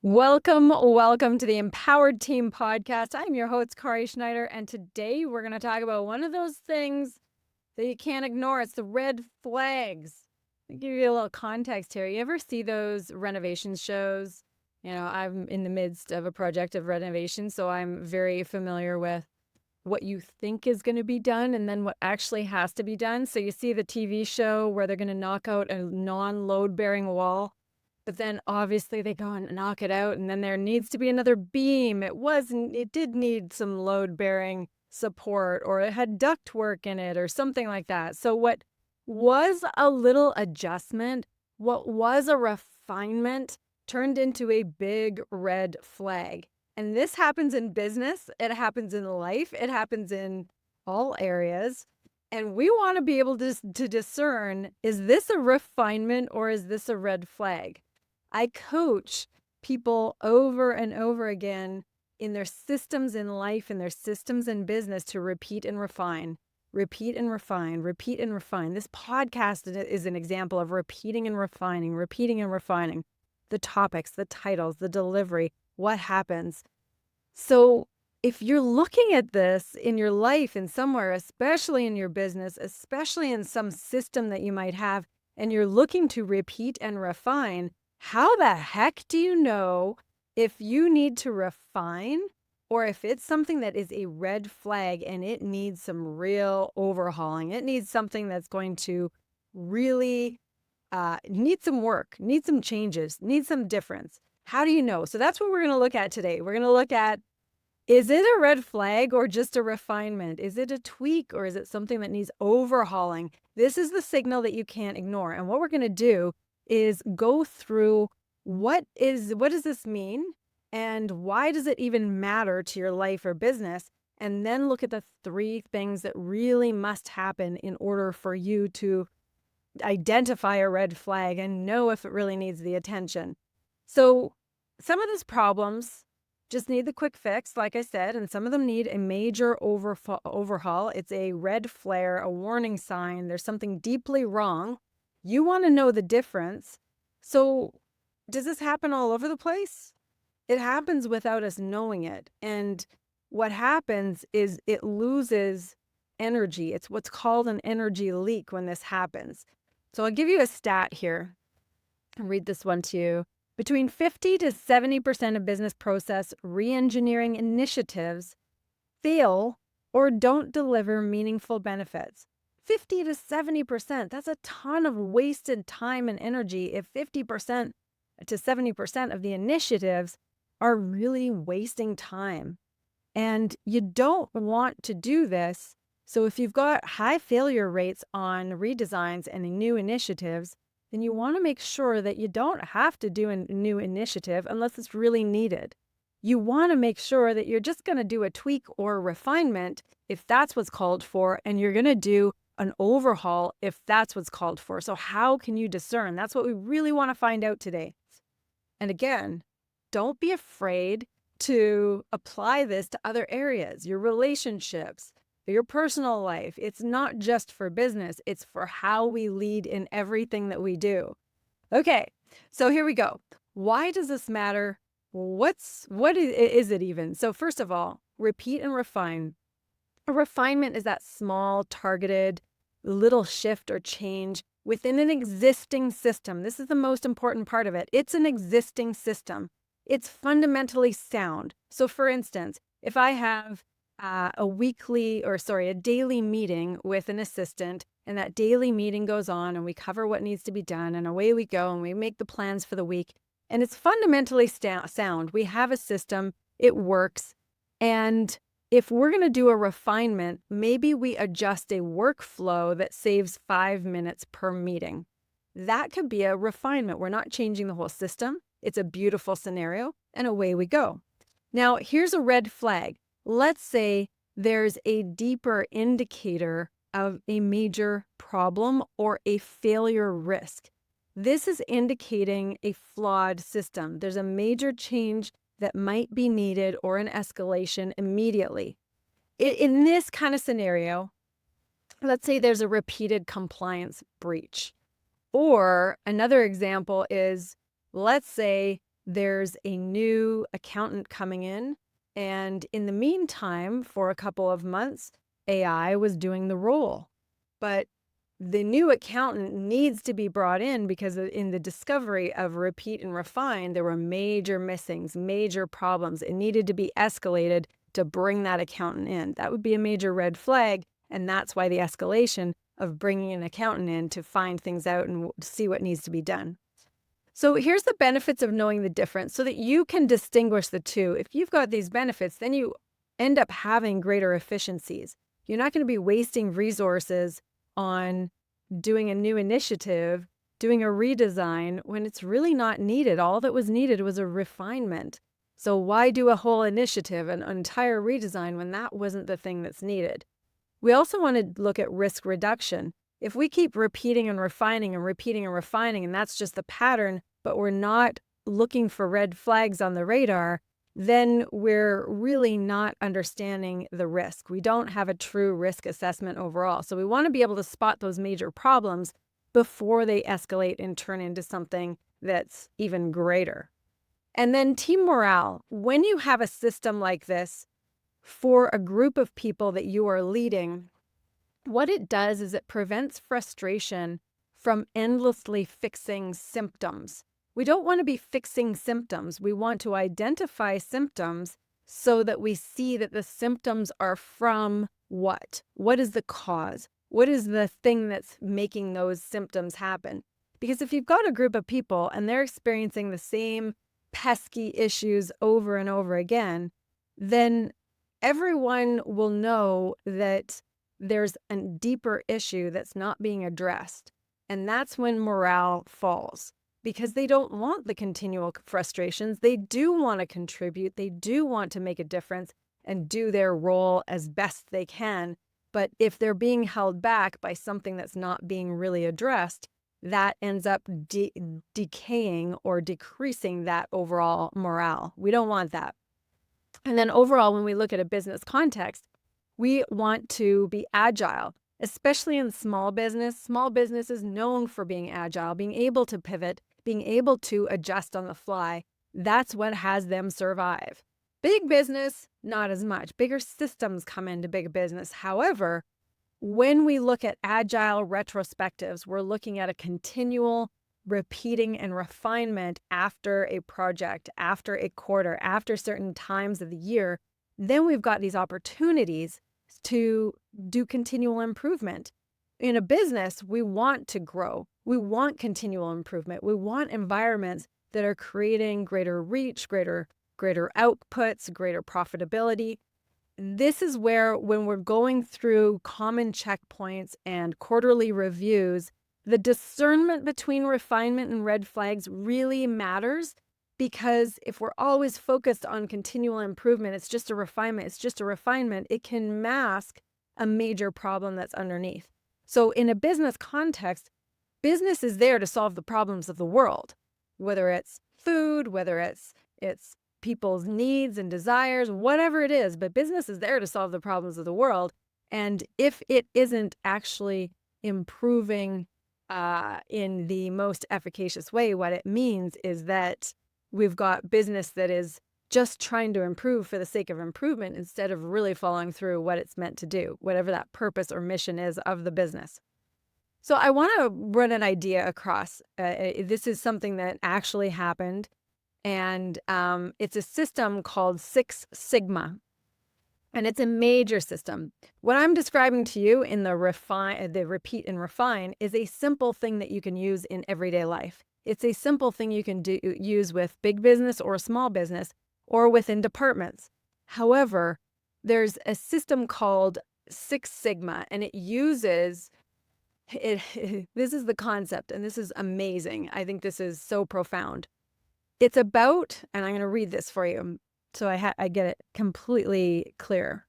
Welcome to the Empowered Team Podcast. I'm your host, Kari Schneider, and today we're going to talk about one of those things that you can't ignore. It's the red flags. I'll give you a little context here. You ever see those renovation shows? I'm in the midst of a project of renovation, so I'm very familiar with what you think is going to be done and then what actually has to be done. So you see the TV show where they're going to knock out a non-load bearing wall. But then obviously they go and knock it out, and then there needs to be another beam. It did need some load bearing support, or it had duct work in it or something like that. So what was a little adjustment, what was a refinement turned into a big red flag. And this happens in business, it happens in life, it happens in all areas. And we want to be able to discern, is this a refinement or is this a red flag? I coach people over and over again in their systems in life, in their systems in business, to repeat and refine, repeat and refine, repeat and refine. This podcast is an example of repeating and refining the topics, the titles, the delivery, what happens. So if you're looking at this in your life in somewhere, especially in your business, especially in some system that you might have, and you're looking to repeat and refine, how the heck do you know if you need to refine or if it's something that is a red flag and it needs some real overhauling? It needs something that's going to really need some work, need some changes, need some difference. How do you know? So that's what we're going to look at today. We're going to look at, is it a red flag or just a refinement? Is it a tweak or is it something that needs overhauling? This is the signal that you can't ignore. And what we're going to do is go through what does this mean and why does it even matter to your life or business? And then look at the 3 things that really must happen in order for you to identify a red flag and know if it really needs the attention. So some of these problems just need the quick fix, like I said, and some of them need a major overhaul. It's a red flare, a warning sign. There's something deeply wrong. You want to know the difference. So does this happen all over the place? It happens without us knowing it. And what happens is it loses energy. It's what's called an energy leak when this happens. So I'll give you a stat here. I'll read this one to you. Between 50 to 70% of business process re-engineering initiatives fail or don't deliver meaningful benefits. 50 to 70%, that's a ton of wasted time and energy if 50% to 70% of the initiatives are really wasting time. And you don't want to do this. So if you've got high failure rates on redesigns and new initiatives, then you want to make sure that you don't have to do a new initiative unless it's really needed. You want to make sure that you're just going to do a tweak or a refinement if that's what's called for, and you're going to do an overhaul if that's what's called for. So how can you discern? That's what we really want to find out today. And again, don't be afraid to apply this to other areas, your relationships, your personal life. It's not just for business. It's for how we lead in everything that we do. Okay, so here we go. Why does this matter? What is it even? So first of all, repeat and refine. A refinement is that small, targeted, little shift or change within an existing system. This is the most important part of it. It's an existing system. It's fundamentally sound. So for instance, if I have a daily meeting with an assistant, and that daily meeting goes on and we cover what needs to be done and away we go and we make the plans for the week, and it's fundamentally sound. We have a system, it works. And if we're going to do a refinement, maybe we adjust a workflow that saves 5 minutes per meeting. That could be a refinement. We're not changing the whole system. It's a beautiful scenario, and away we go. Now, here's a red flag. Let's say there's a deeper indicator of a major problem or a failure risk. This is indicating a flawed system. There's a major change that might be needed or an escalation immediately. In this kind of scenario, let's say there's a repeated compliance breach. Or another example is, let's say there's a new accountant coming in. And in the meantime, for a couple of months, AI was doing the role. But the new accountant needs to be brought in because in the discovery of repeat and refine, there were major missings, major problems. It needed to be escalated to bring that accountant in. That would be a major red flag. And that's why the escalation of bringing an accountant in to find things out and see what needs to be done. So here's the benefits of knowing the difference so that you can distinguish the two. If you've got these benefits, then you end up having greater efficiencies. You're not going to be wasting resources on doing a new initiative, doing a redesign when it's really not needed. All that was needed was a refinement. So why do a whole initiative, an entire redesign, when that wasn't the thing that's needed? We also want to look at risk reduction. If we keep repeating and refining and repeating and refining, and that's just the pattern, but we're not looking for red flags on the radar, then we're really not understanding the risk. We don't have a true risk assessment overall. So we want to be able to spot those major problems before they escalate and turn into something that's even greater. And then team morale. When you have a system like this for a group of people that you are leading, what it does is it prevents frustration from endlessly fixing symptoms. We don't want to be fixing symptoms. We want to identify symptoms so that we see that the symptoms are from what? What is the cause? What is the thing that's making those symptoms happen? Because if you've got a group of people and they're experiencing the same pesky issues over and over again, then everyone will know that there's a deeper issue that's not being addressed. And that's when morale falls, because they don't want the continual frustrations. They do want to contribute. They do want to make a difference and do their role as best they can. But if they're being held back by something that's not being really addressed, that ends up decaying or decreasing that overall morale. We don't want that. And then overall, when we look at a business context, we want to be agile, especially in small business. Small business is known for being agile, being able to pivot, being able to adjust on the fly. That's what has them survive. Big business, not as much. Bigger systems come into big business. However, when we look at agile retrospectives, we're looking at a continual repeating and refinement after a project, after a quarter, after certain times of the year. Then we've got these opportunities to do continual improvement. In a business, we want to grow. We want continual improvement. We want environments that are creating greater reach, greater outputs, greater profitability. This is where, when we're going through common checkpoints and quarterly reviews, the discernment between refinement and red flags really matters. Because if we're always focused on continual improvement, it's just a refinement, it can mask a major problem that's underneath. So in a business context, business is there to solve the problems of the world, whether it's food, whether it's people's needs and desires, whatever it is, but business is there to solve the problems of the world. And if it isn't actually improving in the most efficacious way, what it means is that we've got business that is just trying to improve for the sake of improvement instead of really following through what it's meant to do, whatever that purpose or mission is of the business. So I want to run an idea across. This is something that actually happened, and it's a system called Six Sigma, and it's a major system. What I'm describing to you in the repeat and refine is a simple thing that you can use in everyday life. It's a simple thing you can use with big business or small business or within departments. However, there's a system called Six Sigma, and it uses this is the concept, and this is amazing. I think this is so profound. It's about, and I'm going to read this for you so I get it completely clear.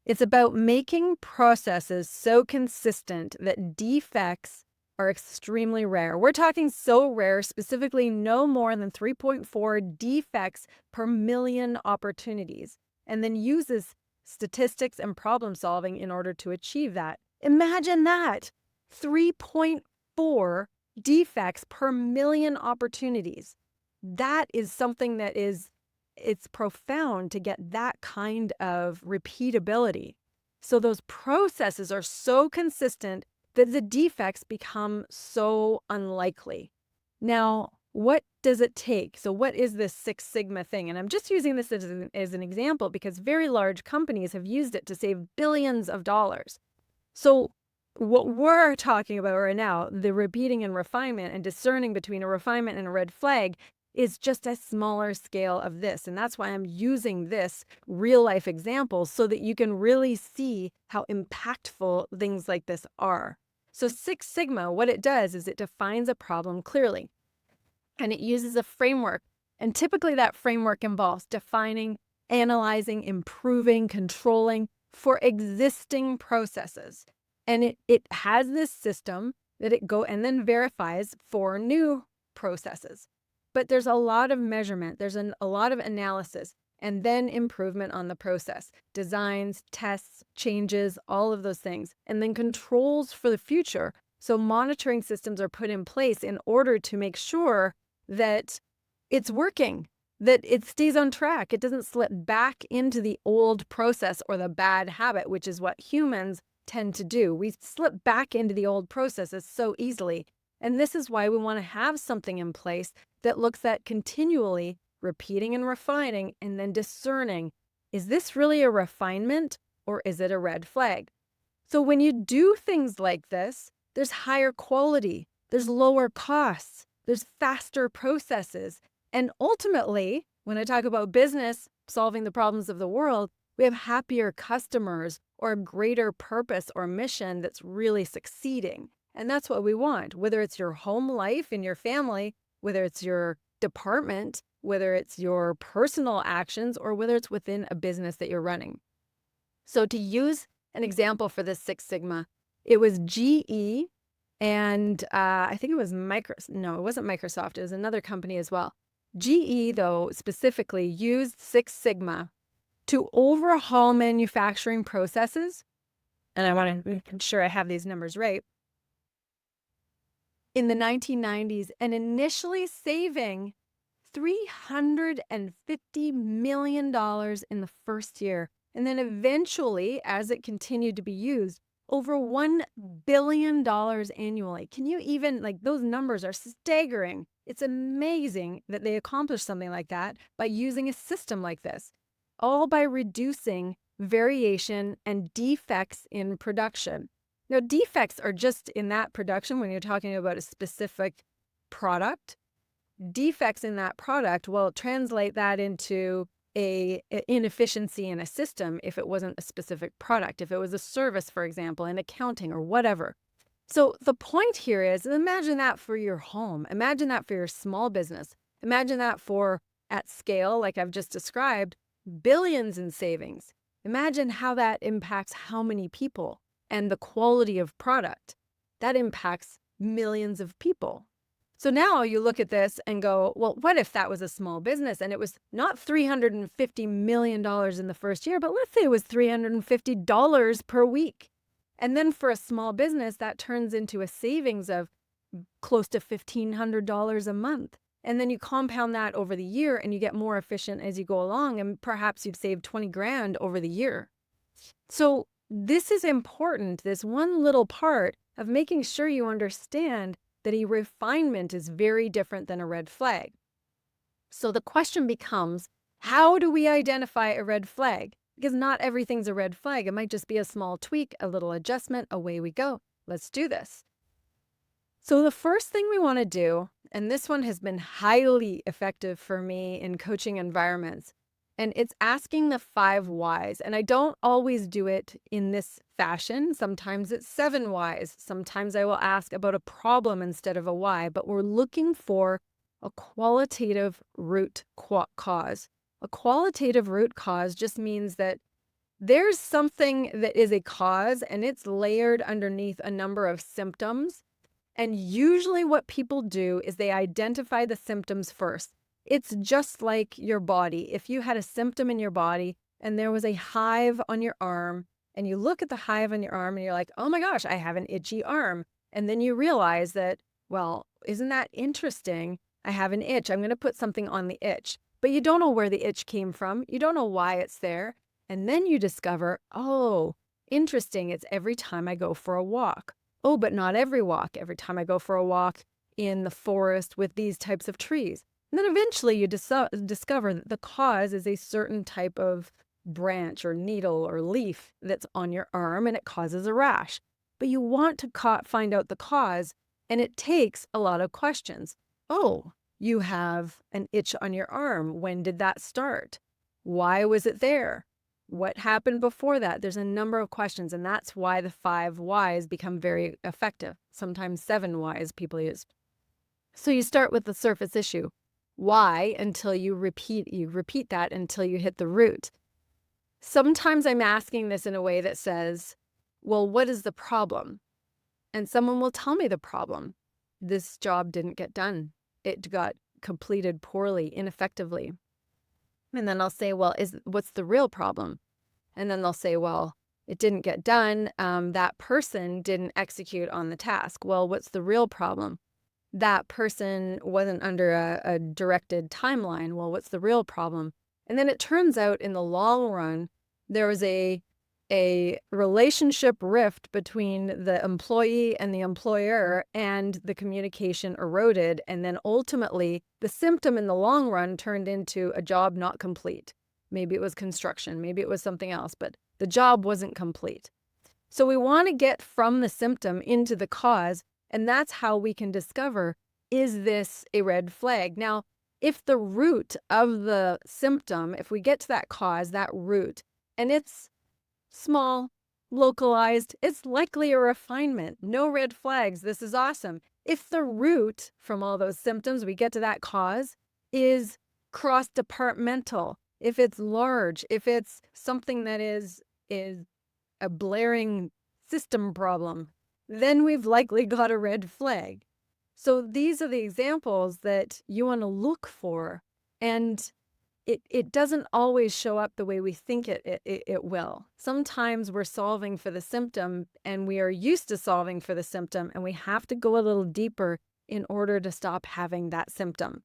It's about making processes so consistent that defects are extremely rare. We're talking so rare, specifically no more than 3.4 defects per million opportunities, and then uses statistics and problem solving in order to achieve that. Imagine that. 3.4 defects per million opportunities. that is something that it's profound to get that kind of repeatability. So those processes are so consistent that the defects become so unlikely. Now, what does it take? So what is this Six Sigma thing? And I'm just using this as an example because very large companies have used it to save billions of dollars. So what we're talking about right now, the repeating and refinement and discerning between a refinement and a red flag, is just a smaller scale of this. And that's why I'm using this real life example so that you can really see how impactful things like this are. So Six Sigma, what it does is it defines a problem clearly and it uses a framework. And typically that framework involves defining, analyzing, improving, controlling for existing processes. And it has this system that it and then verifies for new processes. But there's a lot of measurement, there's a lot of analysis, and then improvement on the process, designs, tests, changes, all of those things, and then controls for the future. So monitoring systems are put in place in order to make sure that it's working, that it stays on track, it doesn't slip back into the old process or the bad habit, which is what humans tend to do. We slip back into the old processes so easily. And this is why we want to have something in place that looks at continually repeating and refining and then discerning, is this really a refinement or is it a red flag? So when you do things like this, there's higher quality, there's lower costs, there's faster processes. And ultimately, when I talk about business solving the problems of the world, we have happier customers or a greater purpose or mission that's really succeeding. And that's what we want, whether it's your home life in your family, whether it's your department, whether it's your personal actions, or whether it's within a business that you're running. So to use an example for this Six Sigma, it was GE and I think it was no, it wasn't Microsoft. It was another company as well. GE, though, specifically used Six Sigma to overhaul manufacturing processes. And I want to make sure I have these numbers right. In the 1990s, and initially saving $350 million in the first year. And then eventually, as it continued to be used, over $1 billion annually. Can you even, those numbers are staggering. It's amazing that they accomplished something like that by using a system like this, all by reducing variation and defects in production. Now, defects are just in that production when you're talking about a specific product. Defects in that product will translate that into a inefficiency in a system if it wasn't a specific product, if it was a service, for example, in accounting or whatever. So the point here is, imagine that for your home. Imagine that for your small business. Imagine that for, at scale, like I've just described, billions in savings. Imagine how that impacts how many people and the quality of product. That impacts millions of people. So now you look at this and go, well, what if that was a small business and it was not $350 million in the first year, but let's say it was $350 per week. And then for a small business, that turns into a savings of close to $1,500 a month. And then you compound that over the year and you get more efficient as you go along. And perhaps you've saved 20 grand over the year. So this is important, this one little part of making sure you understand that a refinement is very different than a red flag. So the question becomes, how do we identify a red flag? Because not everything's a red flag. It might just be a small tweak, a little adjustment, away we go. Let's do this. So the first thing we want to do, and this one has been highly effective for me in coaching environments, and it's asking the 5 whys. And I don't always do it in this fashion. Sometimes it's 7 whys. Sometimes I will ask about a problem instead of a why, but we're looking for a qualitative root cause. A qualitative root cause just means that there's something that is a cause and it's layered underneath a number of symptoms. And usually what people do is they identify the symptoms first. It's just like your body. If you had a symptom in your body and there was a hive on your arm and you look at the hive on your arm and you're like, oh my gosh, I have an itchy arm. And then you realize that, well, isn't that interesting? I have an itch. I'm going to put something on the itch. But you don't know where the itch came from. You don't know why it's there. And then you discover, oh, interesting. It's every time I go for a walk. Oh, but not every walk. Every time I go for a walk in the forest with these types of trees. And then eventually you discover that the cause is a certain type of branch or needle or leaf that's on your arm, and it causes a rash. But you want to find out the cause, and it takes a lot of questions. Oh, you have an itch on your arm. When did that start? Why was it there? What happened before that? There's a number of questions, and that's why the 5 whys become very effective. Sometimes 7 whys people use. So you start with the surface issue. Why? Until you repeat that until you hit the root. Sometimes I'm asking this in a way that says, well, what is the problem? And someone will tell me the problem. This job didn't get done. It got completed poorly, ineffectively. And then I'll say, well, what's the real problem? And then they'll say, well, it didn't get done. That person didn't execute on the task. Well, what's the real problem? That person wasn't under a directed timeline. Well, what's the real problem? And then it turns out in the long run, there was a relationship rift between the employee and the employer, and the communication eroded. And then ultimately, the symptom in the long run turned into a job not complete. Maybe it was construction, maybe it was something else, but the job wasn't complete. So we want to get from the symptom into the cause, and that's how we can discover, is this a red flag? Now, if the root of the symptom, if we get to that cause, that root, and it's small, localized, it's likely a refinement. No red flags. This is awesome. If the root from all those symptoms, we get to that cause, is cross-departmental, if it's large, if it's something that is a blaring system problem, then we've likely got a red flag. So these are the examples that you want to look for, and it doesn't always show up the way we think it will. Sometimes we're solving for the symptom, and we are used to solving for the symptom, and we have to go a little deeper in order to stop having that symptom.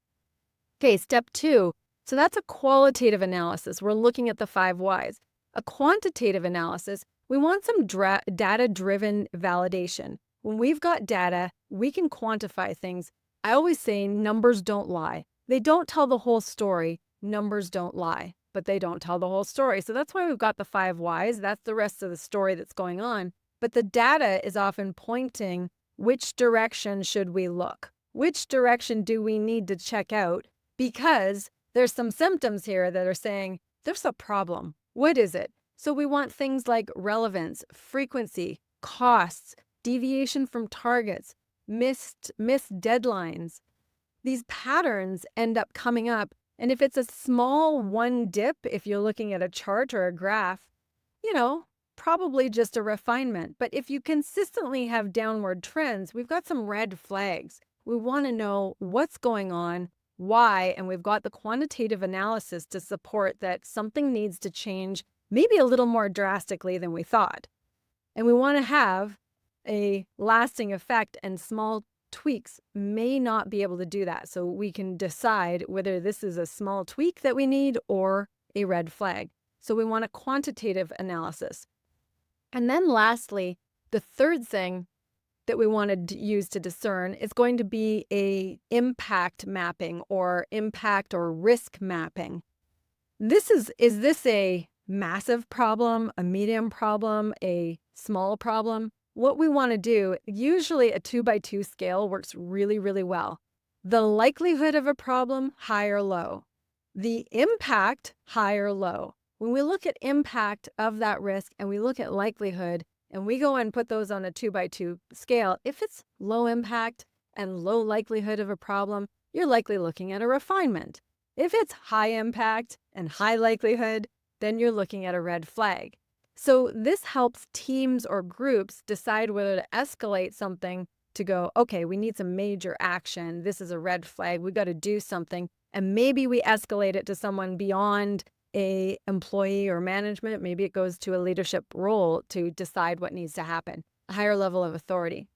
Okay, step 2. So that's a qualitative analysis. We're looking at the 5 whys. A quantitative analysis, we want some data-driven validation. When we've got data, we can quantify things. I always say numbers don't lie. They don't tell the whole story. Numbers don't lie, but they don't tell the whole story. So that's why we've got the 5 whys. That's the rest of the story that's going on. But the data is often pointing, which direction should we look? Which direction do we need to check out? Because there's some symptoms here that are saying, there's a problem. What is it? So we want things like relevance, frequency, costs, deviation from targets, missed deadlines. These patterns end up coming up. And if it's a small one dip, if you're looking at a chart or a graph, probably just a refinement. But if you consistently have downward trends, we've got some red flags. We want to know what's going on, why, and we've got the quantitative analysis to support that something needs to change, maybe a little more drastically than we thought. And we want to have a lasting effect, and small tweaks may not be able to do that. So we can decide whether this is a small tweak that we need or a red flag. So we want a quantitative analysis. And then lastly, the third thing that we want to use to discern is going to be a impact mapping or impact or risk mapping. Is this a massive problem, a medium problem, a small problem? What we want to do, usually a 2x2 scale works really, really well. The likelihood of a problem, high or low. The impact, high or low. When we look at impact of that risk and we look at likelihood and we go and put those on a 2x2 scale, if it's low impact and low likelihood of a problem, you're likely looking at a refinement. If it's high impact and high likelihood, then you're looking at a red flag. So this helps teams or groups decide whether to escalate something to go, okay, we need some major action. This is a red flag. We got to do something. And maybe we escalate it to someone beyond a employee or management. Maybe it goes to a leadership role to decide what needs to happen, a higher level of authority.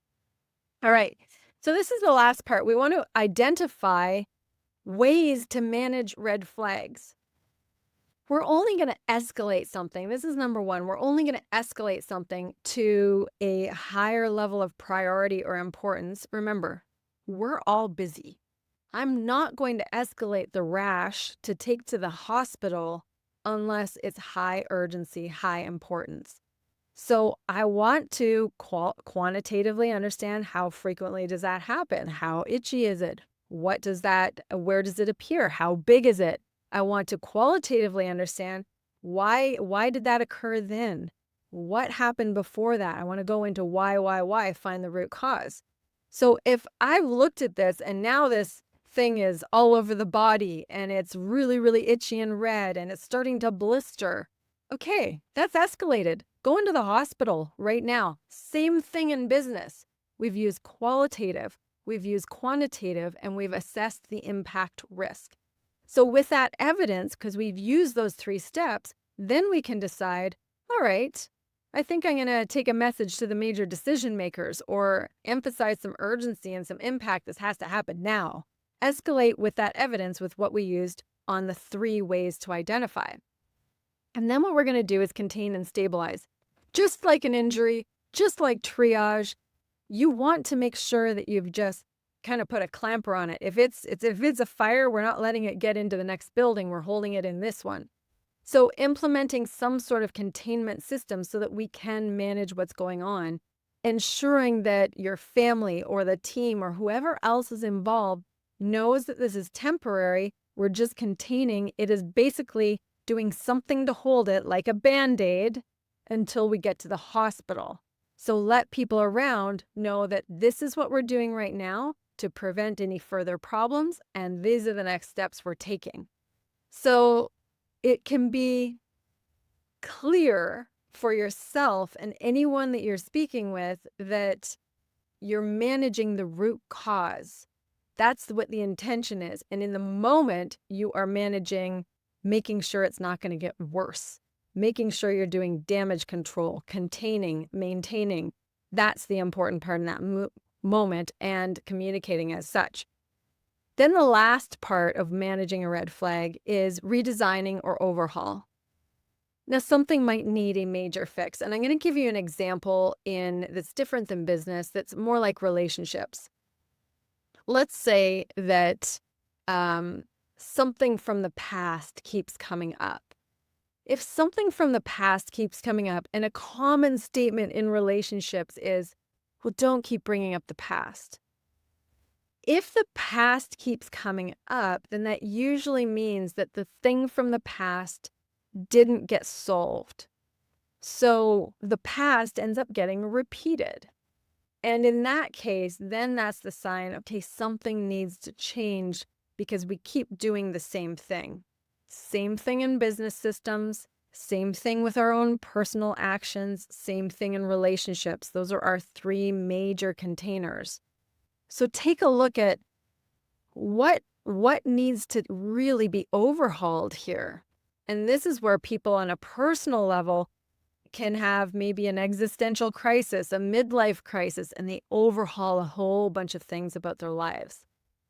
All right. So this is the last part. We want to identify ways to manage red flags. We're only going to escalate something. This is number one. We're only going to escalate something to a higher level of priority or importance. Remember, we're all busy. I'm not going to escalate the rash to take to the hospital unless it's high urgency, high importance. So I want to quantitatively understand how frequently does that happen? How itchy is it? Where does it appear? How big is it? I want to qualitatively understand why did that occur then? What happened before that? I want to go into why, find the root cause. So if I've looked at this and now this thing is all over the body and it's really, really itchy and red and it's starting to blister, okay, that's escalated. Go into the hospital right now. Same thing in business. We've used qualitative, we've used quantitative, and we've assessed the impact risk. So with that evidence, because we've used those 3 steps, then we can decide, all right, I think I'm going to take a message to the major decision makers or emphasize some urgency and some impact. This has to happen now. Escalate with that evidence with what we used on the 3 ways to identify. And then what we're going to do is contain and stabilize. Just like an injury, just like triage, you want to make sure that you've just kind of put a clamper on it. If it's a fire, we're not letting it get into the next building. We're holding it in this one. So implementing some sort of containment system so that we can manage what's going on, ensuring that your family or the team or whoever else is involved knows that this is temporary. We're just containing. It is basically doing something to hold it like a Band-Aid until we get to the hospital. So let people around know that this is what we're doing right now to prevent any further problems, and these are the next steps we're taking. So it can be clear for yourself and anyone that you're speaking with that you're managing the root cause. That's what the intention is. And in the moment, you are managing, making sure it's not going to get worse, making sure you're doing damage control, containing, maintaining. That's the important part in that moment, and communicating as such. Then the last part of managing a red flag is redesigning or overhaul. Now, something might need a major fix, and I'm going to give you an example that's different than business, that's more like relationships. Let's say that something from the past keeps coming up. If something from the past keeps coming up, and a common statement in relationships is, well, don't keep bringing up the past. If the past keeps coming up, then that usually means that the thing from the past didn't get solved. So the past ends up getting repeated. And in that case, then that's the sign, okay, something needs to change because we keep doing the same thing. Same thing in business systems, same thing with our own personal actions, same thing in relationships. Those are our 3 major containers. So take a look at what needs to really be overhauled here. And this is where people on a personal level can have maybe an existential crisis, a midlife crisis, and they overhaul a whole bunch of things about their lives.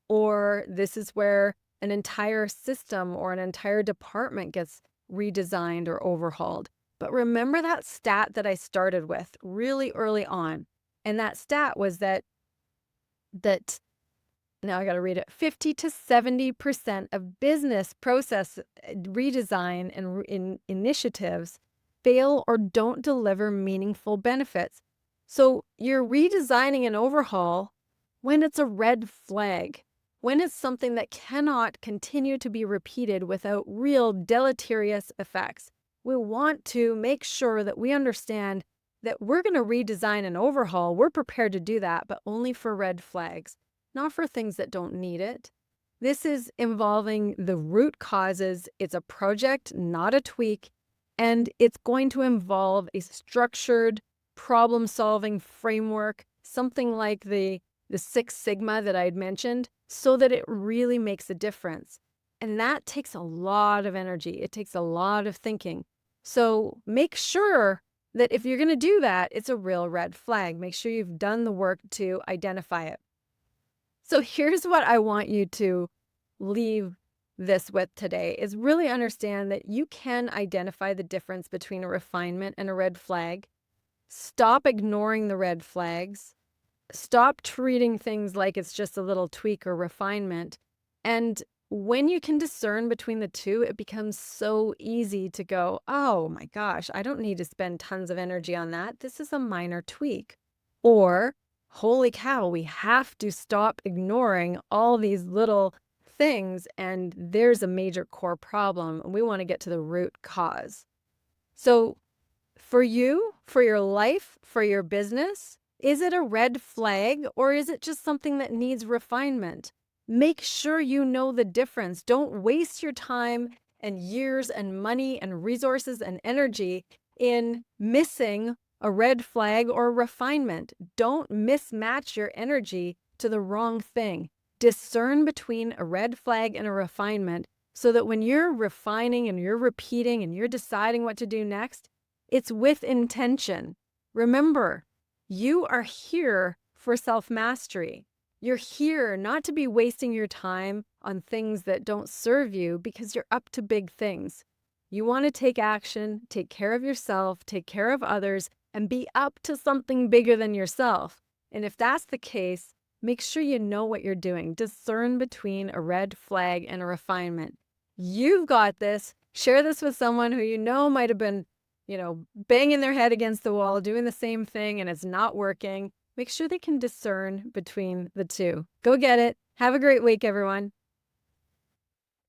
Or this is where an entire system or an entire department gets redesigned or overhauled. But remember that stat that I started with really early on. And that stat was that now I got to read it, 50 to 70% of business process redesign and initiatives fail or don't deliver meaningful benefits. So you're redesigning an overhaul when it's a red flag, when it's something that cannot continue to be repeated without real deleterious effects. We want to make sure that we understand that we're going to redesign an overhaul. We're prepared to do that, but only for red flags, not for things that don't need it. This is involving the root causes. It's a project, not a tweak, and it's going to involve a structured problem-solving framework, something like the 6 Sigma that I had mentioned, so that it really makes a difference. And that takes a lot of energy. It takes a lot of thinking. So make sure that if you're going to do that, it's a real red flag. Make sure you've done the work to identify it. So here's what I want you to leave this with today is really understand that you can identify the difference between a refinement and a red flag. Stop ignoring the red flags. Stop treating things like it's just a little tweak or refinement. And when you can discern between the two, it becomes so easy to go, oh my gosh, I don't need to spend tons of energy on that. This is a minor tweak. Or, holy cow, we have to stop ignoring all these little things, and there's a major core problem, and we want to get to the root cause. So, for you, for your life, for your business, is it a red flag or is it just something that needs refinement? Make sure you know the difference. Don't waste your time and years and money and resources and energy in missing a red flag or refinement. Don't mismatch your energy to the wrong thing. Discern between a red flag and a refinement so that when you're refining and you're repeating and you're deciding what to do next, it's with intention. Remember, you are here for self-mastery. You're here not to be wasting your time on things that don't serve you because you're up to big things. You want to take action, take care of yourself, take care of others, and be up to something bigger than yourself. And if that's the case, make sure you know what you're doing. Discern between a red flag and a refinement. You've got this. Share this with someone who you know might have been banging their head against the wall, doing the same thing, and it's not working. Make sure they can discern between the two. Go get it. Have a great week, everyone.